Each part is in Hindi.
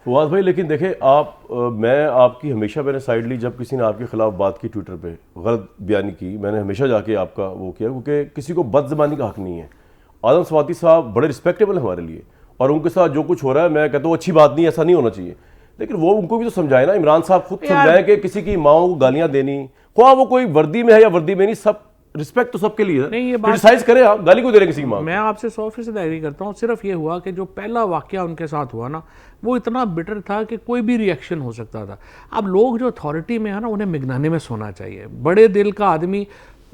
फवाद भाई लेकिन देखें मैं आपकी हमेशा मैंने साइड ली जब किसी ने आपके खिलाफ बात की ट्विटर पे गलत बयानी की, मैंने हमेशा जाके आपका वो किया, क्योंकि किसी को बदज़बानी का हक नहीं है। आदम स्वाति साहब बड़े रिस्पेक्टेबल है हमारे लिए, और उनके साथ जो कुछ हो रहा है मैं कहता हूँ अच्छी बात नहीं, ऐसा नहीं होना चाहिए। लेकिन वो उनको भी तो समझाए ना, इमरान साहब खुद समझाएं कि किसी की माओ को गालियां देनी, ख्वाह वो कोई वर्दी में है या वर्दी में नहीं, सब रिस्पेक्ट तो सबके लिए है। नहीं, ये क्रिटिसाइज करें आप, गाली को दे रहे किसी की मां। मैं आपसे 100% एग्री करता हूँ। सिर्फ ये हुआ कि जो पहला वाकया उनके साथ हुआ ना, वो इतना बिटर था कि कोई भी रिएक्शन हो सकता था। अब लोग जो अथॉरिटी में है ना, उन्हें मिगनाने में सोना चाहिए। बड़े दिल का आदमी,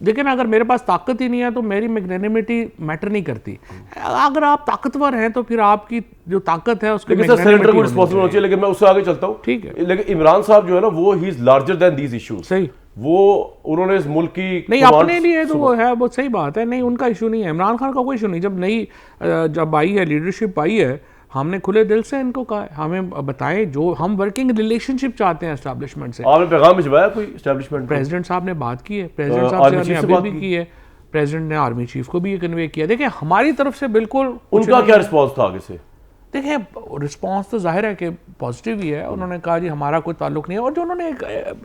लेकिन अगर मेरे पास ताकत ही नहीं है तो मेरी मैग्नेनिमिटी मैटर नहीं करती। अगर आप ताकतवर हैं तो फिर आपकी जो ताकत है उसके सिलेंडर को रिस्पॉन्सिबल होना चाहिए। लेकिन मैं उससे आगे चलता हूँ, ठीक है। लेकिन इमरान साहब जो है ना, वो he is larger than these issues. सही, वो उन्होंने इस मुल्क की नहीं अपने लिए तो वो है, वो सही बात है। नहीं, उनका इशू नहीं है, इमरान खान का कोई इशू नहीं। जब आई है लीडरशिप आई है, हमने खुले दिल से इनको कहा हमें बताएं जो हम वर्किंग रिलेशनशिप चाहते हैं एस्टैब्लिशमेंट से। आपने पैगाम भिजवाया कोई एस्टैब्लिशमेंट? प्रेसिडेंट साहब ने बात की है, प्रेसिडेंट साहब से अभी भी की है, प्रेसिडेंट ने आर्मी चीफ को भी ये कन्वे किया। देखिए हमारी तरफ से बिल्कुल। उनका क्या रिस्पॉन्स था आगे से? देखिए रिस्पॉन्स तो जाहिर है कि पॉजिटिव ही है। उन्होंने कहा जी हमारा कोई ताल्लुक नहीं है, और जो उन्होंने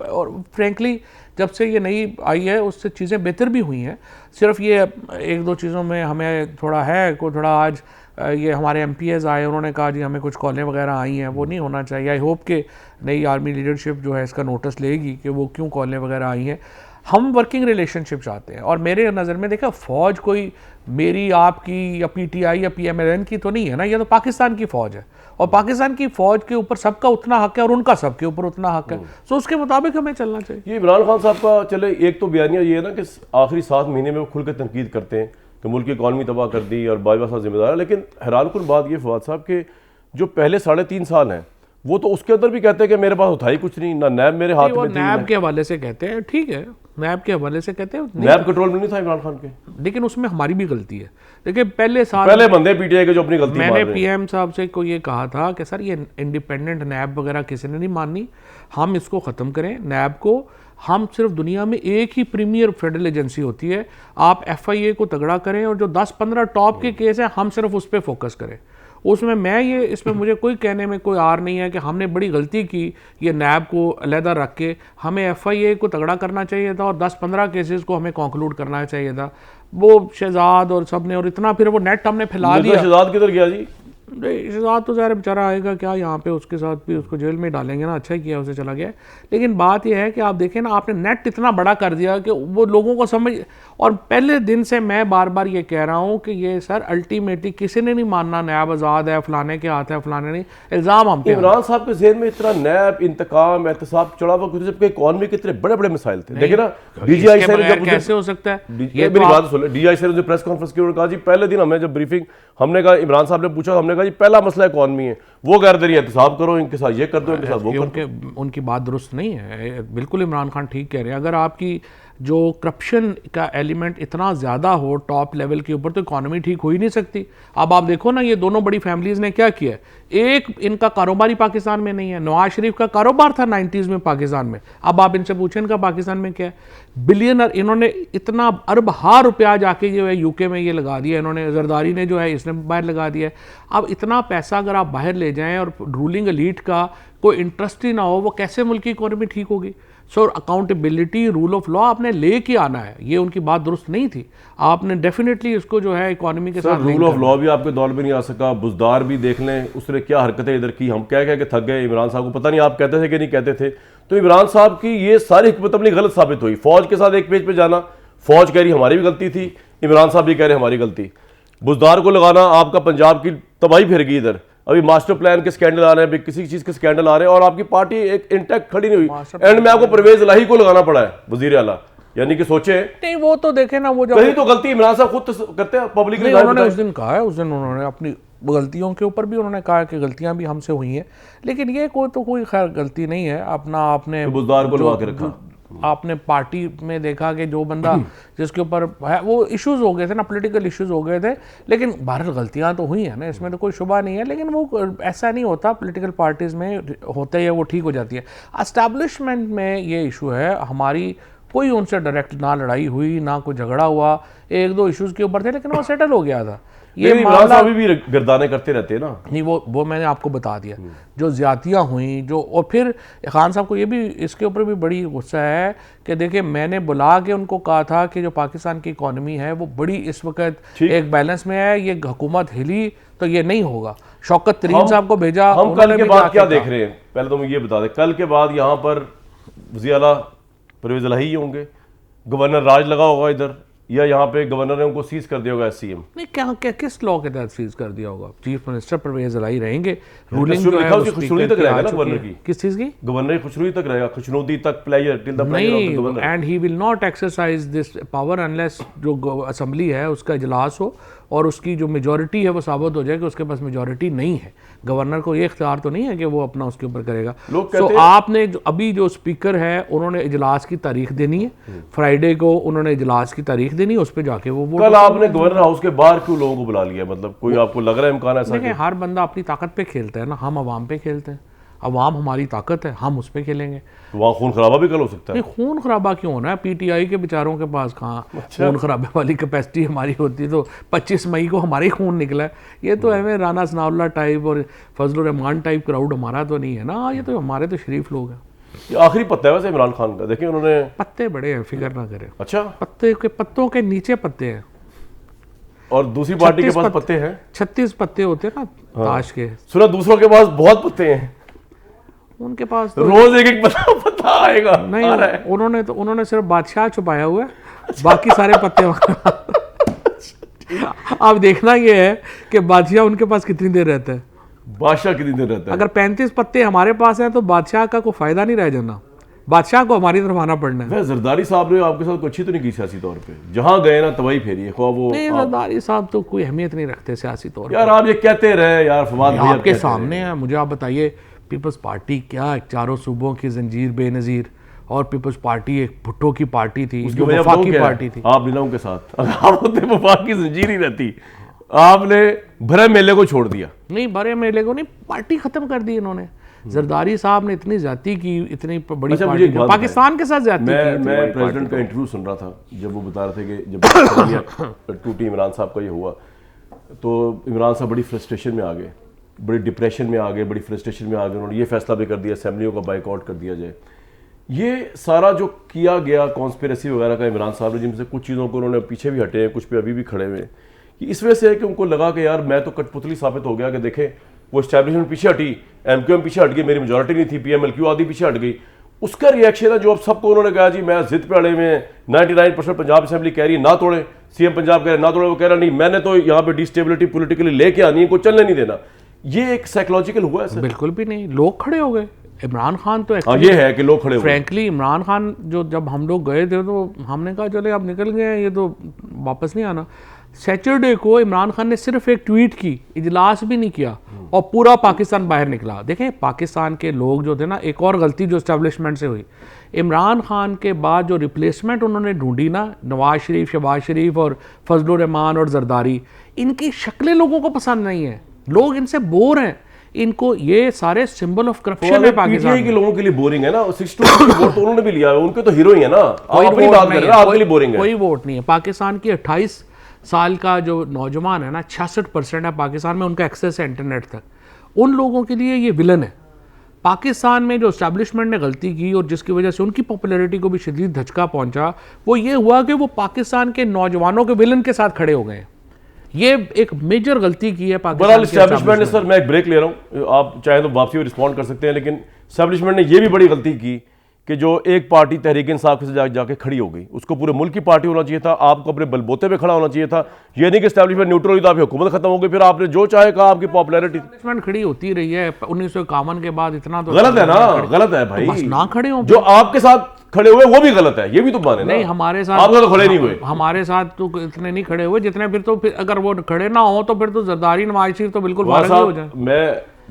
और फ्रेंकली जब से ये नई आई है उससे चीज़ें बेहतर भी हुई हैं। सिर्फ ये एक दो चीज़ों में हमें थोड़ा है को थोड़ा आज ये हमारे MPs आए, उन्होंने कहा जी हमें कुछ कॉलें वगैरह आई हैं, वो नहीं होना चाहिए। आई होप कि नई आर्मी लीडरशिप जो है इसका नोटिस लेगी कि वो क्यों कॉलें वगैरह आई हैं। हम वर्किंग रिलेशनशिप चाहते हैं, और मेरे नज़र में देखा फ़ौज कोई मेरी आपकी या PTI या PMLN की तो नहीं है ना, ये तो पाकिस्तान की फ़ौज है, और पाकिस्तान की फ़ौज के ऊपर सबका उतना हक है और उनका सबके ऊपर उतना हक है। तो उसके मुताबिक हमें चलना चाहिए। ये इमरान खान साहब का चले एक तो बयानिया ये है ना कि आखिरी 7 महीने में वो खुल कर तनकीद करते हैं कि मुल्क की इकॉनमी तबाह कर दी और बाजवा साहब जिम्मेदार है। लेकिन हैरानकुन बात ये फवाद साहब के जो पहले 3.5 साल हैं वो तो उसके अंदर भी कहते हैं कि मेरे पास उठाई कुछ नहीं, ना नैब मेरे हाथ में थी। नैब के हवाले से कहते हैं, ठीक है, नैब के हवाले से कहते हैं, नैब कंट्रोल में नहीं था इमरान खान के, लेकिन उसमें हमारी भी गलती है। देखिए पहले बंदे PTI के जो अपनी गलती मैंने PM साहब से को ये कहा था कि सर ये इंडिपेंडेंट नैब वगैरह किसी ने नहीं माननी, हम इसको ख़त्म करें नैब को। हम सिर्फ दुनिया में एक ही प्रीमियर फेडरल एजेंसी होती है, आप FIA को तगड़ा करें और जो 10-15 टॉप के केस हैं हम सिर्फ उस पर फोकस करें। उसमें इसमें मुझे कोई कहने में कोई आर नहीं है कि हमने बड़ी गलती की ये नैब को अलहदा रख के। हमें FIA को तगड़ा करना चाहिए था और 10-15 केसेस को हमें कंक्लूड करना चाहिए था। वो शहजाद और सब ने, और इतना फिर वो नेट हमने फैला दिया। शहजाद किधर गया जी? शहजाद तो ज़ाहिर बेचारा आएगा क्या यहाँ पे, उसके साथ भी उसको जेल में डालेंगे ना, अच्छा ही किया उसे चला गया। लेकिन बात यह है कि आप देखें ना, आपने नेट इतना बड़ा कर दिया कि वो लोगों को समझ। और पहले दिन से मैं बार बार ये कह रहा हूँ कि ये सर अल्टीमेटली किसी ने नहीं मानना नैब आज़ाद है, फलाने के हाथ है, फलाने नहीं। इल्ज़ाम हम इमरान साहब के ज़हन में इतना नैब, इंतकाम, एहतसाब चढ़ा हुआ कुछ, जबकि इकॉनमी के इतने बड़े बड़े मसाइल थे। देखिए ना DGI सर कैसे हो सकता है, ये मेरी बात सुन। DGI सर ने प्रेस कॉन्फ्रेंस की, उन्होंने कहा जी पहले दिन हमें जब ब्रीफिंग हमने कहा, इमरान साहब ने पूछा, हमने कहा जी पहला मसला इकॉनमी है, वो कह रहे थे एहतसाब करो, इनके साथ ये कर दो, इनके साथ वो कर दो। उनकी बात दुरुस्त नहीं है, बिल्कुल इमरान खान ठीक कह रहे हैं। अगर आपकी जो करप्शन का एलिमेंट इतना ज़्यादा हो टॉप लेवल के ऊपर तो इकॉनमी ठीक हो ही नहीं सकती। अब आप देखो ना, ये दोनों बड़ी फैमिलीज़ ने क्या किया है। एक इनका कारोबारी पाकिस्तान में नहीं है, नवाज शरीफ का कारोबार था 90s में पाकिस्तान में। अब आप इनसे पूछें इनका पाकिस्तान में क्या है। बिलियनर इन्होंने इतना अरब हार रुपया जाके जो है UK में ये लगा दिया इन्होंने, जरदारी ने जो है इसने बाहर लगा दिया है। अब इतना पैसा अगर आप बाहर ले जाएं और रूलिंग एलीट का कोई इंटरेस्ट ही ना हो, वो कैसे मुल्क की इकॉनमी ठीक होगी। सो अकाउंटेबिलिटी, रूल ऑफ लॉ आपने लेके आना है। ये उनकी बात दुरुस्त नहीं थी, आपने डेफिनेटली इसको जो है इकोनॉमी के साथ। रूल ऑफ लॉ भी आपके दौर में नहीं आ सका। बुजदार भी देख लें, उसने क्या हरकतें इधर की, हम कह के थक गए। इमरान साहब को पता नहीं आप कहते थे कि नहीं कहते थे। तो इमरान साहब की ये सारी हिकमत अपनी गलत साबित हुई। फौज के साथ एक पेज पे जाना, फौज कह रही हमारी भी गलती थी, इमरान साहब भी कह रहे हमारी गलती। बुजदार को लगाना, आपका पंजाब की तबाही फिर गई इधर। अभी मास्टर प्लान के स्कैंडल आ रहे हैं, किसी चीज के स्कैंडल आ रहे हैं, और आपकी पार्टी एक इंटैक्ट खड़ी नहीं हुई। एंड में आपको परवेज इलाही को लगाना पड़ा है वजीर आला। यानी कि सोचे नहीं, वो तो देखे ना, वो जब कहीं तो गलती इमरान साहब खुद करते हैं पब्लिक ने। उन्होंने उस दिन कहा है, उस दिन उन्होंने अपनी गलतियों के ऊपर भी उन्होंने कहा कि गलतियां भी हमसे हुई हैं, लेकिन ये कोई खैर गलती नहीं है। अपना आपने बुजदार को लगा के रखा। आपने पार्टी में देखा कि जो बंदा जिसके ऊपर है वो इश्यूज हो गए थे ना, पॉलिटिकल इश्यूज हो गए थे, लेकिन बहरहाल गलतियां तो हुई हैं ना, इसमें तो कोई शुबा नहीं है। लेकिन वो ऐसा नहीं होता, पॉलिटिकल पार्टीज में होते ही वो ठीक हो जाती है। एस्टैब्लिशमेंट में ये इशू है, हमारी कोई उनसे डायरेक्ट ना लड़ाई हुई, ना कोई झगड़ा हुआ, एक दो इश्यूज के ऊपर थे, लेकिन वो सेटल हो गया था। ये इमरान मामला साहब भी गर्दाने करते रहते हैं ना। नहीं, वो मैंने आपको बता दिया जो ज्यादतियाँ हुई जो, और फिर खान साहब को ये भी इसके ऊपर भी बड़ी गुस्सा है कि देखिए मैंने बुला के उनको कहा था कि जो पाकिस्तान की इकॉनमी है वो बड़ी इस वक्त एक बैलेंस में है, ये हुकूमत हिली तो ये नहीं होगा। शौकत तरीन साहब को भेजा, हम कल के बाद क्या देख रहे हैं, पहले तो मुझे ये बता दें, कल के बाद यहाँ पर वज़ीर आला परवेज़ इलाही होंगे, गवर्नर राज लगा होगा इधर, या यहाँ पे गवर्नर ने उनको सीज कर दिया होगा SCM? नहीं, क्या किस लॉ के तहत सीज कर दिया होगा? चीफ मिनिस्टर परवेज इलाही रहेंगे, रूलिंग जो है उसकी खुशनुदी तक रहेगा ना गवर्नर की। किस चीज की? गवर्नर की खुशनुदी तक रहेगा, खुशनुदी तक, pleasure till the pleasure of the governor. And he will not exercise this power unless जो असेंबली है उसका इजलास हो और उसकी जो मेजॉरिटी है वो साबित हो जाए कि उसके पास मेजॉरिटी नहीं है। गवर्नर को ये इख्तियार तो नहीं है कि वो अपना उसके ऊपर करेगा। तो आपने अभी जो स्पीकर है उन्होंने इजलास की तारीख देनी है, फ्राइडे को उन्होंने इजलास की तारीख देनी है, उस पर जाके वो कल आपने गवर्नर हाउस के बाहर क्यों लोगों को बुला लिया? मतलब कोई आपको लग रहा है इम्कान ऐसा? देखिए हर बंदा अपनी ताकत पे खेलता है ना, हम अवाम पे खेलते हैं, अवाम हमारी ताकत है, हम उस पर खेलेंगे। तो वहाँ खून खराबा भी कल हो सकता है। नहीं, खून खराबा क्यों होना है? PTI के बेचारों के पास कहाँ खून खराबे वाली कैपेसिटी हमारी होती, तो 25 मई को हमारा ही खून निकला है। ये तो हमें राना सनाउल्लाह टाइप और फजलुर रहमान टाइप क्राउड हमारा तो नहीं है ना, ये तो हमारे तो शरीफ लोग हैं। ये आखिरी पत्ता है वैसे इमरान खान का, देखिए उन्होंने पत्ते बड़े हैं, फिक्र ना करें। अच्छा, पत्तों के नीचे पत्ते हैं और दूसरी पार्टी के पास पत्ते हैं। 36 पत्ते होते हैं ना ताश के। सुना दूसरों के पास बहुत पत्ते हैं, उनके पास तो रोज एक एक पत्ता आएगा। नहीं, उन्होंने सिर्फ बादशाह छुपाया हुआ है, बाकी सारे पत्ते अब देखना ये है कि बादशाह उनके पास कितनी देर रहता है। बादशाह कितनी देर रहता है? अगर 35 पत्ते हमारे पास हैं तो बादशाह का कोई फायदा नहीं रह जाना, बादशाह को हमारी तरफ आना पड़ना है। जरदारी साहब ने आपके साथ कोई अच्छी तो नहीं की सियासी तौर पे? जहां गए ना तबाही फेरी है वो। नहीं, जरदारी साहब तो कोई अहमियत नहीं रखते सियासी तौर यार आप ये कहते रहे यार, फवाद भाई आपके सामने है। मुझे आप बताइए, पीपल्स पार्टी क्या चारों सूबों की जंजीर बेनजीर, और पीपल्स पार्टी एक भुट्टो की पार्टी थी, जो वफाकी पार्टी थी। आप नीलाओं के साथ आप होते वफाक की जंजीर ही रहती, आपने भरे मेले को छोड़ दिया। नहीं, भरे मेले को नहीं, पार्टी खत्म कर दी इन्होंने। जरदारी साहम ने इतनी ज्यादती की, इतनी बड़ी पार्टी पाकिस्तान के साथ ज्यादती की। मैं प्रेसिडेंट का इंटरव्यू सुन रहा था, जब वो बता रहे थे कि जब टूटी इमरान साहब का ये हुआ तो इमरान साहब बड़ी फ्रस्ट्रेशन में आ गए, बड़ी डिप्रेशन में आ गए, बड़ी फ्रस्ट्रेशन में आ गए। उन्होंने ये फैसला भी कर दिया असेंबलियों का बाइकआउट कर दिया जाए। ये सारा जो किया गया कॉन्स्पिरेसी वगैरह का इमरान साहब ने, जिनसे कुछ चीज़ों को उन्होंने पीछे भी हटे हैं, कुछ पे अभी भी खड़े हुए हैं, कि इस वजह से है कि उनको लगा कि यार मैं तो कठपुतली साबित हो गया कि देखें वो एस्टैब्लिशमेंट पीछे हटी, MQM पीछे हट गई, मेरी मेजॉरिटी नहीं थी, PMLQ आदि पीछे हट गई। उसका रिएक्शन है जो अब सबको उन्होंने कहा जी मैं जिद पे अड़े में 99% पंजाब असेंबली कह रही है ना तोड़े, CM पंजाब कह रहे ना तोड़े, वो कह रहा नहीं मैंने तो यहाँ पे डिस्टेबिलिटी पोलिटिकली लेके आनी है, को चलने नहीं देना। ये एक साइकोलॉजिकल हुआ है सर? बिल्कुल भी नहीं, लोग खड़े हो गए। इमरान खान तो ये है कि लोग खड़े हो गए। फ्रैंकली इमरान खान जो जब हम लोग गए थे तो हमने कहा चले अब निकल गए हैं, ये तो वापस नहीं आना। सैटरडे को इमरान खान ने सिर्फ एक ट्वीट की, इजलास भी नहीं किया, और पूरा पाकिस्तान बाहर निकला। देखें पाकिस्तान के लोग जो थे ना, एक और गलती जो एस्टेब्लिशमेंट से हुई, इमरान खान के बाद जो रिप्लेसमेंट उन्होंने ढूंढी ना, नवाज शरीफ, शहबाज शरीफ और फजलुर रहमान और जरदारी, इनकी शक्लें लोगों को पसंद नहीं है, लोग इनसे बोर हैं। इनको ये सारे सिंबल ऑफ करप्शन है पाकिस्तान के लोगों के लिए बोरिंग है ना। 62 वोट तो उन्होंने भी लिया है, उनके तो हीरो ही है ना। आप अपनी बात कर रहे हैं, आपके लिए बोरिंग है। कोई वोट नहीं है। पाकिस्तान की 28 साल का जो नौजवान है ना, 66% है पाकिस्तान में उनका एक्सेस है इंटरनेट तक। उन लोगों के लिए ये विलन है। पाकिस्तान में जो एस्टैब्लिशमेंट ने गलती की और जिसकी वजह से उनकी पॉपुलैरिटी को भी शदीद धचका पहुंचा, वो ये हुआ कि वो पाकिस्तान के नौजवानों के विलन के साथ खड़े हो गए। ये एक मेजर गलती की है पाकिस्तान की एस्टैब्लिशमेंट ने। सर मैं एक ब्रेक ले रहा हूँ, आप चाहे तो वापसी में रिस्पॉन्ड कर सकते हैं, लेकिन एस्टैब्लिशमेंट ने ये भी बड़ी गलती की कि जो एक पार्टी तहरीक इंसाफ से जाके खड़ी हो गई, उसको पूरे मुल्क की पार्टी होना चाहिए था। आपको अपने बलबोते पे खड़ा होना चाहिए था। ये नहीं कि एस्टैब्लिशमेंट न्यूट्रल हुई तो आपकी हुकूमत खत्म हो गई, फिर आपने जो चाहे कहा, आपकी पॉपुलैरिटी एस्टैब्लिशमेंट खड़ी होती रही है। 1951 के बाद इतना तो गलत है ना, गलत है भाई। बस ना खड़े हो, जो आपके साथ खड़े हुए वो भी गलत है, ये भी तो माने ना। नहीं, हमारे साथ आप तो खड़े नहीं हुए, हमारे साथ तो इतने नहीं खड़े हुए जितने, फिर अगर वो खड़े ना हो तो फिर तो जरदारी, नवाज शरीफ तो बिल्कुल फारिग हो जाए। मैं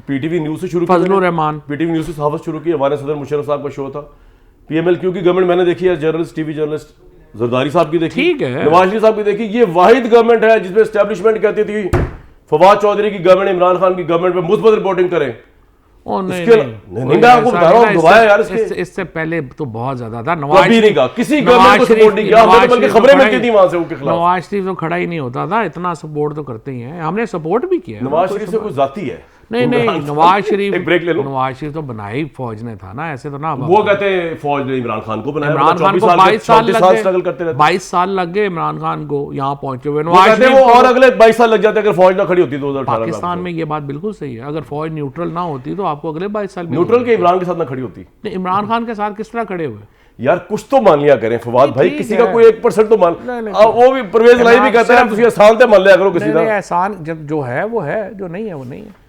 PTV न्यूज से शुरू, फजलुर रहमान PTV न्यूज से सहाफत शुरू की, हमारे सदर मुशर्रफ साहब का शो था। PMLQ की गवर्नमेंट मैंने देखी है, जर्नलिस्ट, टीवी जर्नलिस्ट, जरदारी साहब की देखी, ठीक है, नवाज शरीफ साहब की देखी। ये वाहिद गवर्नमेंट है जिसमें एस्टैब्लिशमेंट कहती थी फवाद चौधरी की गवर्नमेंट, इमरान खान की गवर्नमेंट पे मुस्बत रिपोर्टिंग करें, ओ नहीं इसके नहीं, नहीं, मैं आपको ऐसा बता रहा हूँ, नहीं, दुआ है यार इसके। इससे पहले तो बहुत ज्यादा था। कभी नहीं कहा, किसी गवर्नमेंट को सपोर्ट नहीं किया, हमने तो बल्कि खबरें मिलती थी वहां से उनके खिलाफ। नवाज शरीफ तो खड़ा ही नहीं होता था, इतना सपोर्ट तो करते ही हैं, हमने सपोर्ट भी किया है। नवाज शरीफ से कोई जाती है? नहीं नहीं, नवाज शरीफ, एक ब्रेक ले लो। नवाज शरीफ तो बनाई फौज ने था ना, ऐसे तो ना। वो कहते हैं फौज ने इमरान खान को बनाया, इमरान खान को 22 साल लग गए, स्ट्रगल करते रहते। 22 साल लग गए इमरान खान को यहाँ पहुंचे हुए। वो नवाज कहते हैं शरीफ वो को और अगले 22 साल लग जाते अगर फौज ना खड़ी होती 2018 में। पाकिस्तान में ये बात बिल्कुल सही है, अगर फौज न्यूट्रल ना होती तो आपको अगले 22 साल भी न्यूट्रल के इमरान के साथ ना खड़ी होती। नहीं, इमरान खान के साथ किस तरह खड़े हुए? यार कुछ तो मान लिया करें फवाद भाई, ठीक किसी का है। कोई 1% तो मान। नहीं, वो भी परवेज लाई भी कहता है तुम आसान से मान लिया करो किसी नहीं का। नहीं, एहसान जब जो है वो है, जो नहीं है वो नहीं है।